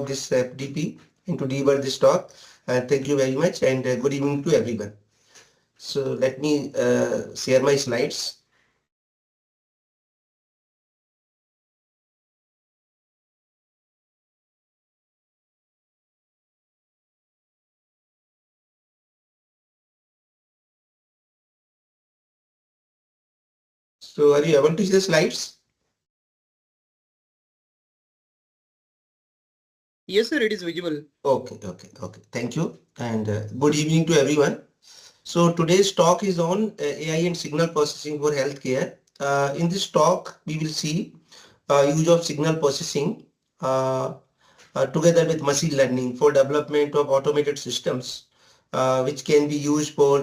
of this FDP and to deliver this talk. Thank you very much and good evening to everyone. So let me share my slides. So are you able to see the slides? Yes, sir, it is visible. Okay. Thank you and good evening to everyone. So today's talk is on AI and signal processing for healthcare. In this talk, we will see use of signal processing together with machine learning for development of automated systems, which can be used for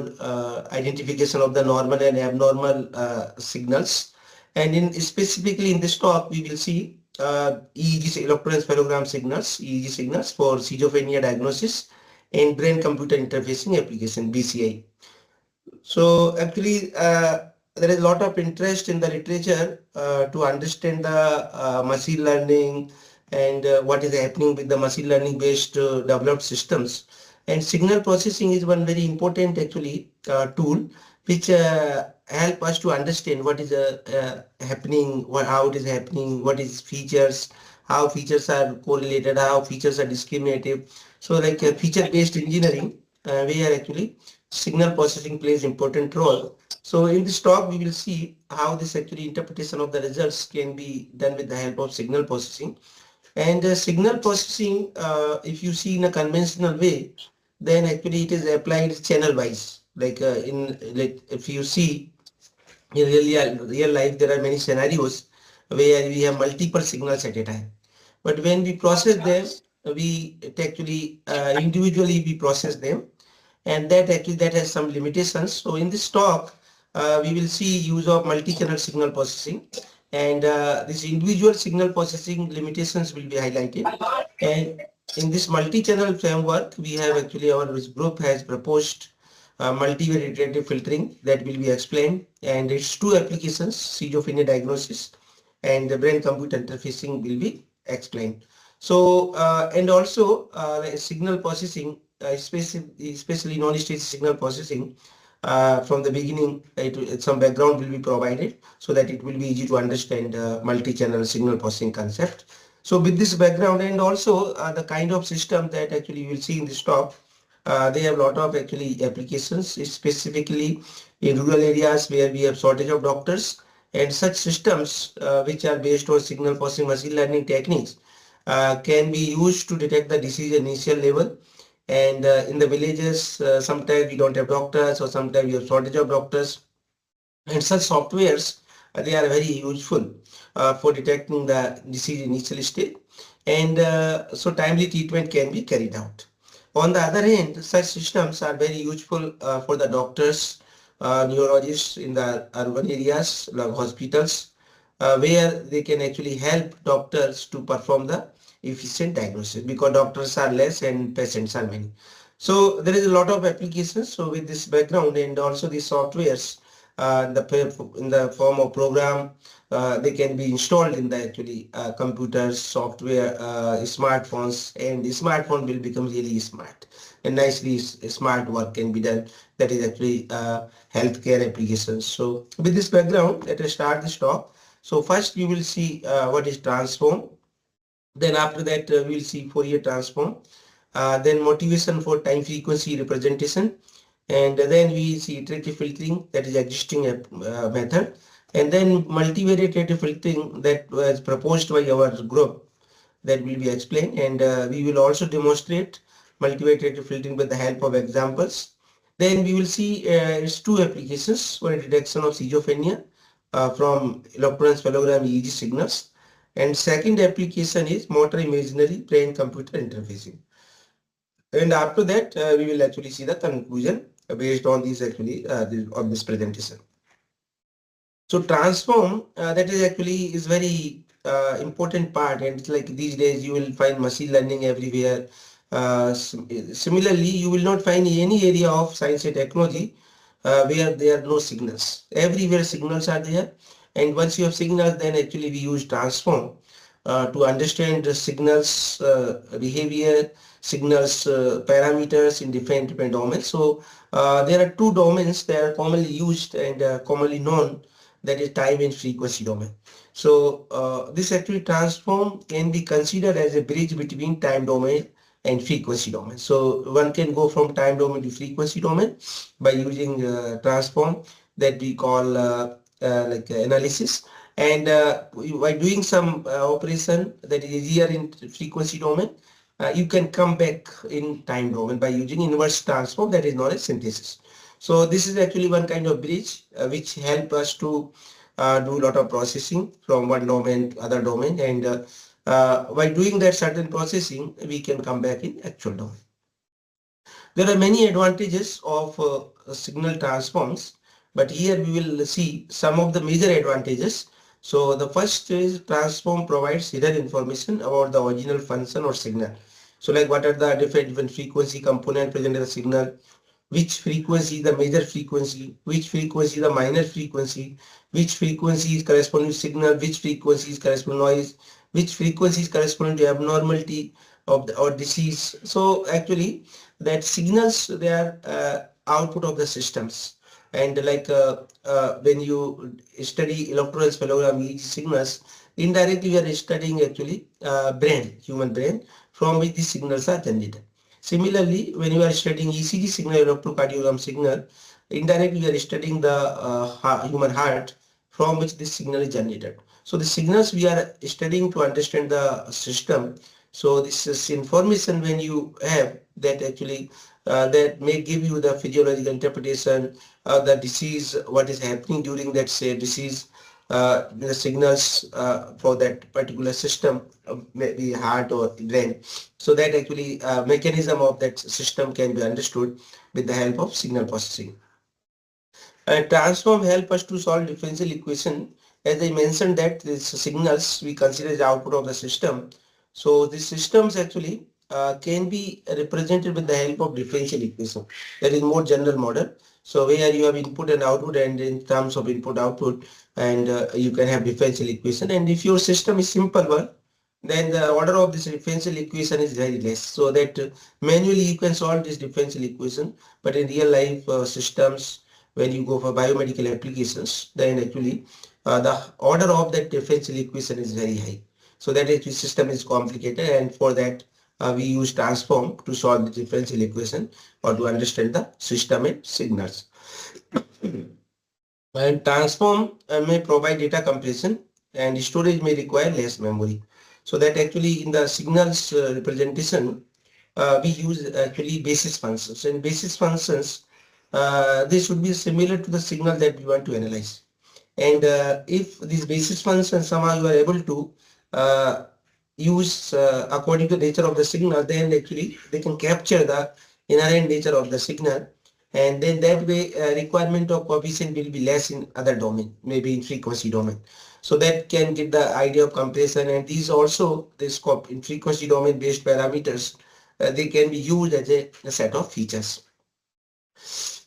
identification of the normal and abnormal signals. And specifically in this talk, we will see EEG electroencephalogram signals, EEG signals for schizophrenia diagnosis and brain-computer interfacing application, BCI. So actually, there is a lot of interest in the literature to understand the machine learning and what is happening with the machine learning based developed systems. And signal processing is one very important actually tool which help us to understand what is happening, how it is happening, what is features, how features are correlated, how features are discriminative. So like feature based engineering, where actually signal processing plays important role. So in this talk, we will see how this actually interpretation of the results can be done with the help of signal processing. And signal processing, if you see in a conventional way, then actually it is applied channel wise. Like if you see in real life, there are many scenarios where we have multiple signals at a time. But when we process them, we actually individually we process them, and that actually that has some limitations. So in this talk, we will see use of multi-channel signal processing, and this individual signal processing limitations will be highlighted. And in this multi-channel framework, we have actually our group has proposed multivariate iterative filtering that will be explained, and its two applications, schizophrenia diagnosis and the brain-computer interfacing will be explained. So and also signal processing, especially non-state signal processing, from the beginning, some background will be provided so that it will be easy to understand multi-channel signal processing concept. So with this background and also the kind of system that actually you will see in this talk, they have a lot of actually applications, specifically in rural areas where we have shortage of doctors, and such systems which are based on signal processing machine learning techniques can be used to detect the disease at initial level. And in the villages, sometimes we don't have doctors, or sometimes we have shortage of doctors. And such softwares, they are very useful for detecting the disease initial stage. And so timely treatment can be carried out. On the other hand, such systems are very useful for the doctors, neurologists in the urban areas, like hospitals, where they can actually help doctors to perform the efficient diagnosis, because doctors are less and patients are many. So there is a lot of applications. So with this background and also these softwares, in the form of program, they can be installed in the actually computers, software, smartphones, and the smartphone will become really smart, and nicely smart work can be done. That is actually healthcare applications. So with this background, let us start this talk. So first you will see what is transform. Then after that we will see Fourier transform. Then motivation for time frequency representation. And then we see iterative filtering, that is existing method. And then multivariate iterative filtering that was proposed by our group, that will be explained. And we will also demonstrate multivariate iterative filtering with the help of examples. Then we will see its two applications for detection of schizophrenia from electroencephalogram EEG signals. And second application is motor imaginary brain computer interfacing. And after that, we will actually see the conclusion based on these actually on this presentation. So transform, that is actually is very important part, and it's like these days you will find machine learning everywhere. Similarly, you will not find any area of science and technology where there are no signals. Everywhere signals are there, and once you have signals, then actually we use transform to understand the signals behavior, signals parameters in different domains. So there are two domains that are commonly used and commonly known, that is time and frequency domain. So this actually transform can be considered as a bridge between time domain and frequency domain. So one can go from time domain to frequency domain by using transform that we call like analysis. And by doing some operation that is easier in frequency domain, you can come back in time domain by using inverse transform that is known as synthesis. So this is actually one kind of bridge which help us to do a lot of processing from one domain to other domain, and by doing that certain processing we can come back in actual domain. There are many advantages of signal transforms, but here we will see some of the major advantages. So the first is transform provides hidden information about the original function or signal. So like what are the different frequency component present in the signal, which frequency is the major frequency, which frequency is the minor frequency, which frequency is corresponding to signal, which frequency is corresponding to noise, which frequency is corresponding to abnormality of the or disease. So actually that signals, they are output of the systems. And like when you study electroencephalogram EEG signals, indirectly we are studying actually brain, human brain, from which these signals are generated. Similarly, when you are studying ECG signal, electrocardiogram signal, indirectly we are studying the human heart, from which this signal is generated. So the signals we are studying to understand the system. So this is information when you have that actually that may give you the physiological interpretation of the disease, what is happening during that say disease, the signals for that particular system, maybe heart or brain. So that actually mechanism of that system can be understood with the help of signal processing. And transform help us to solve differential equation. As I mentioned that these signals we consider as output of the system. So these systems actually can be represented with the help of differential equation. That is more general model. So where you have input and output, and in terms of input output, and you can have differential equation. And if your system is simple one, then the order of this differential equation is very less. So that manually you can solve this differential equation, but in real life systems, when you go for biomedical applications, then actually the order of that differential equation is very high. So that actually system is complicated, and for that we use transform to solve the differential equation or to understand the system and signals. And transform may provide data compression, and storage may require less memory. So that actually in the signals representation, we use actually basis functions, and basis functions they should be similar to the signal that we want to analyze. And if these basis functions somehow you are able to use according to the nature of the signal, then actually they can capture the inherent nature of the signal, and then that way requirement of coefficient will be less in other domain, maybe in frequency domain. So that can give the idea of compression, and these also this in frequency domain based parameters, they can be used as a set of features.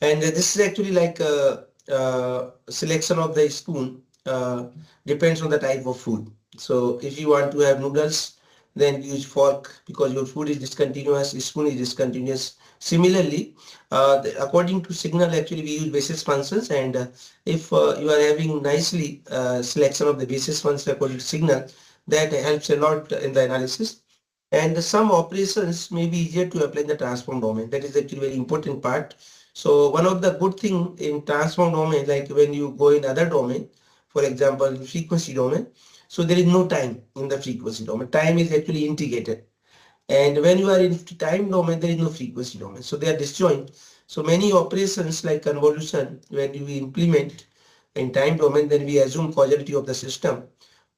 And this is actually like a selection of the spoon depends on the type of food. So if you want to have noodles, then use fork because your food is discontinuous, spoon is discontinuous. Similarly, according to signal, actually we use basis functions, and if you are having nicely selection of the basis functions according to signal, that helps a lot in the analysis. And some operations may be easier to apply in the transform domain. That is actually very important part. So one of the good thing in transform domain, like when you go in other domain, for example, in frequency domain, so there is no time in the frequency domain. Time is actually integrated. And when you are in time domain, there is no frequency domain. So they are disjoint. So many operations like convolution, when you implement in time domain, then we assume causality of the system.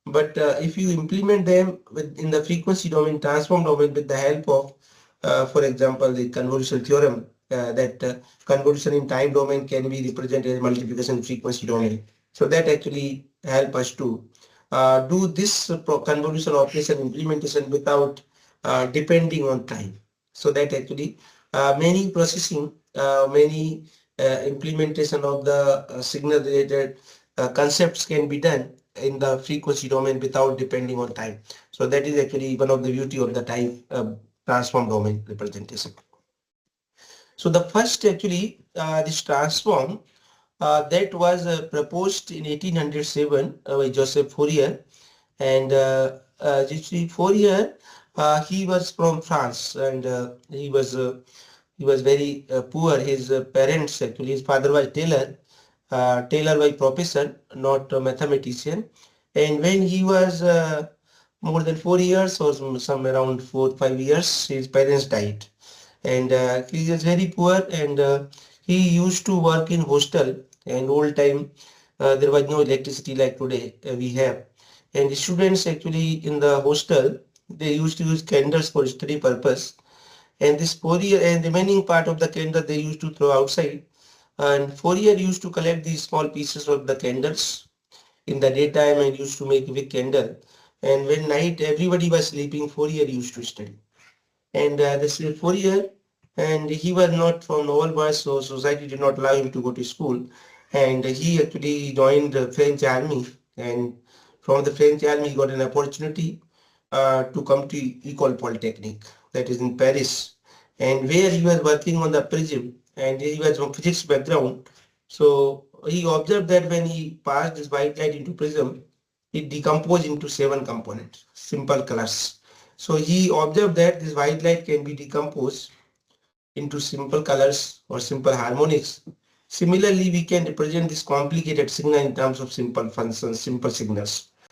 But if you implement them in the frequency domain, transform domain with the help of, for example, the convolution theorem, that convolution in time domain can be represented as multiplication in frequency domain. So that actually help us to do this convolution operation implementation without depending on time. So that actually many processing, many implementation of the signal related concepts can be done in the frequency domain without depending on time. So that is actually one of the beauty of the time transform domain representation. So the first actually this transform that was proposed in 1807 by Joseph Fourier, and actually Fourier he was from France, and he was very poor. His parents actually, his father was tailor, tailor by profession, not a mathematician. And when he was more than 4 years or some around 4 5 years, his parents died, and he is very poor, and he used to work in hostel. And old time there was no electricity like today we have, and the students actually in the hostel they used to use candles for study purpose, and this Fourier and remaining part of the candle they used to throw outside, and Fourier used to collect these small pieces of the candles in the daytime and used to make a big candle, and when night everybody was sleeping, Fourier used to study. And this Fourier, and he was not from noble birth, so society did not allow him to go to school, and he actually joined the French army, and from the French army he got an opportunity to come to École Polytechnique, that is in Paris, and where he was working on the prism, and he was from physics background. So he observed that when he passed this white light into prism, it decomposed into 7 components, simple colors. So he observed that this white light can be decomposed into simple colors or simple harmonics. Similarly, we can represent this complicated signal in terms of simple functions, simple signals.